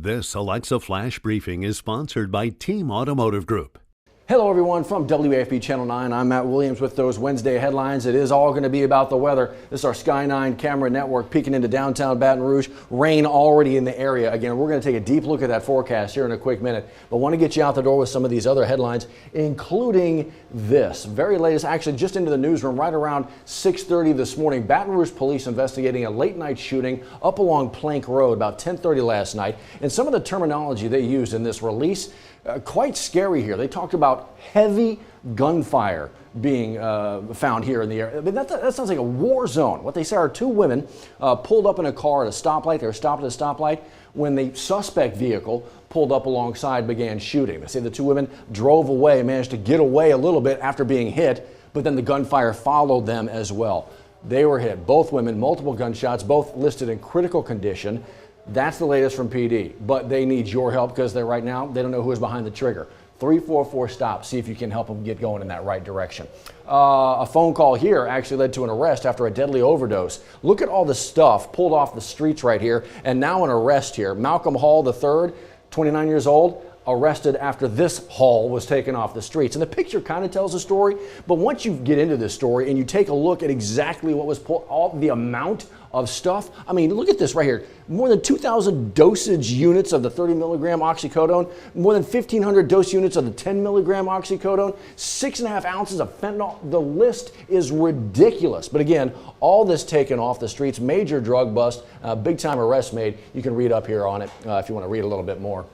This Alexa Flash Briefing is sponsored by Team Automotive Group. Hello everyone from WAFB Channel 9. I'm Matt Williams with those Wednesday headlines. It is all going to be about the weather. This is our Sky 9 camera network peeking into downtown Baton Rouge. Rain already in the area. Again, we're going to take a deep look at that forecast here in a quick minute. But want to get you out the door with some of these other headlines, including this. Very latest, actually just into the newsroom right around 6:30 this morning. Baton Rouge police investigating a late night shooting up along Plank Road about 10:30 last night. And some of the terminology they used in this release, quite scary here. They talked about heavy gunfire being found here in the area. I mean, that sounds like a war zone. What they say are two women pulled up in a car at a stoplight. They were stopped at a stoplight when the suspect vehicle pulled up alongside, began shooting. They say the two women drove away, managed to get away a little bit after being hit, but then the gunfire followed them as well. They were hit. Both women, multiple gunshots, both listed in critical condition. That's the latest from PD, but they need your help because right now they don't know who is behind the trigger. 344-STOP. See if you can help them get going in that right direction. A phone call here actually led to an arrest after a deadly overdose. Look at all the stuff pulled off the streets right here, and now an arrest here. Malcolm Hall III, 29 years old, arrested after this haul was taken off the streets. And the picture kind of tells a story, but once you get into this story and you take a look at exactly what was pulled, all the amount of stuff. I mean, look at this right here. More than 2,000 dosage units of the 30 milligram oxycodone, more than 1,500 dose units of the 10 milligram oxycodone, 6.5 ounces of fentanyl. The list is ridiculous. But again, all this taken off the streets, major drug bust, big time arrest made. You can read up here on it if you want to read a little bit more.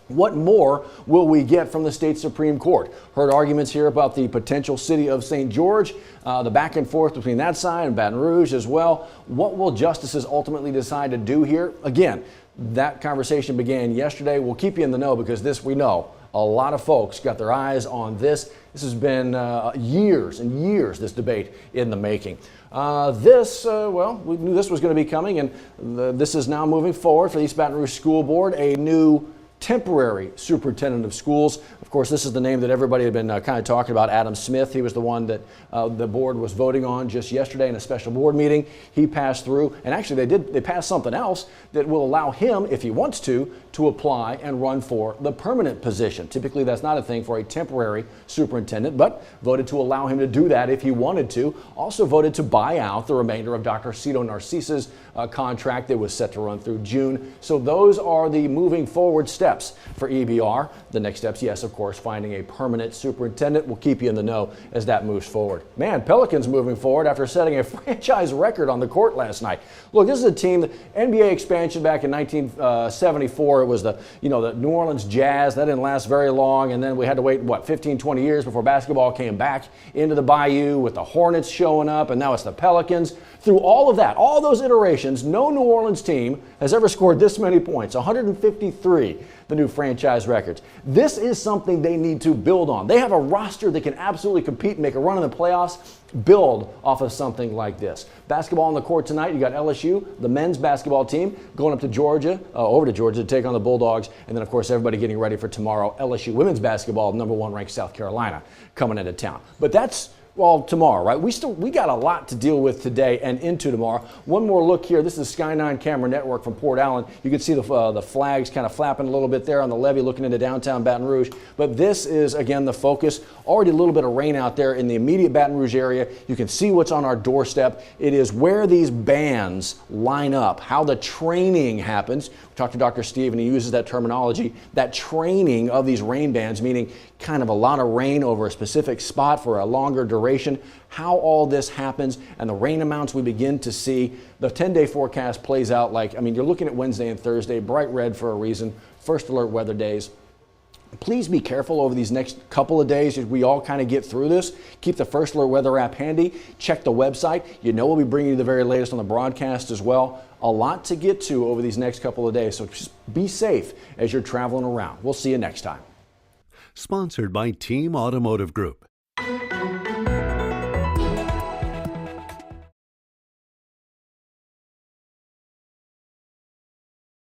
What more will we get from the state Supreme Court? Heard arguments here about the potential city of St. George, the back and forth between that side and Baton Rouge as well. What will justices ultimately decide to do here? Again, that conversation began yesterday. We'll keep you in the know because this, we know, a lot of folks got their eyes on this. This has been years and years, this debate in the making. Well, we knew this was going to be coming, and this is now moving forward for the East Baton Rouge School Board, a new temporary superintendent of schools. Of course, this is the name that everybody had been kind of talking about, Adam Smith. He was the one that the board was voting on just yesterday in a special board meeting. He passed through, and actually they passed something else that will allow him, if he wants to apply and run for the permanent position. Typically, that's not a thing for a temporary superintendent, but voted to allow him to do that if he wanted to. Also voted to buy out the remainder of Dr. Cito Narcisa's contract that was set to run through June. So those are the moving forward steps for EBR. The next steps, yes, of course, finding a permanent superintendent. We'll keep you in the know as that moves forward. Man, Pelicans moving forward after setting a franchise record on the court last night. Look, this is a team, the NBA expansion back in 1974. It was the New Orleans Jazz. That didn't last very long, and then we had to wait, 15, 20 years before basketball came back into the Bayou with the Hornets showing up, and now it's the Pelicans. Through all of that, all those iterations, no New Orleans team has ever scored this many points, 153, the new franchise records. This is something they need to build on. They have a roster that can absolutely compete and make a run in the playoffs. Build off of something like this. Basketball on the court tonight. You got LSU, the men's basketball team, going up to Georgia, over to Georgia to take on the Bulldogs. And then, of course, everybody getting ready for tomorrow. LSU women's basketball, #1 ranked South Carolina, coming into town. But that's tomorrow, right? We got a lot to deal with today and into tomorrow. One more look here. This is Sky 9 camera network from Port Allen. You can see the flags kind of flapping a little bit there on the levee looking into downtown Baton Rouge. But this is, again, the focus. Already a little bit of rain out there in the immediate Baton Rouge area. You can see what's on our doorstep. It is where these bands line up, how the training happens. We talked to Dr. Steve, and he uses that terminology, that training of these rain bands, meaning kind of a lot of rain over a specific spot for a longer duration, how all this happens, and the rain amounts we begin to see. The 10-day forecast plays out like, you're looking at Wednesday and Thursday, bright red for a reason, first alert weather days. Please be careful over these next couple of days as we all kind of get through this. Keep the First Alert Weather app handy. Check the website. We'll be bringing you the very latest on the broadcast as well. A lot to get to over these next couple of days, so just be safe as you're traveling around. We'll see you next time. Sponsored by Team Automotive Group.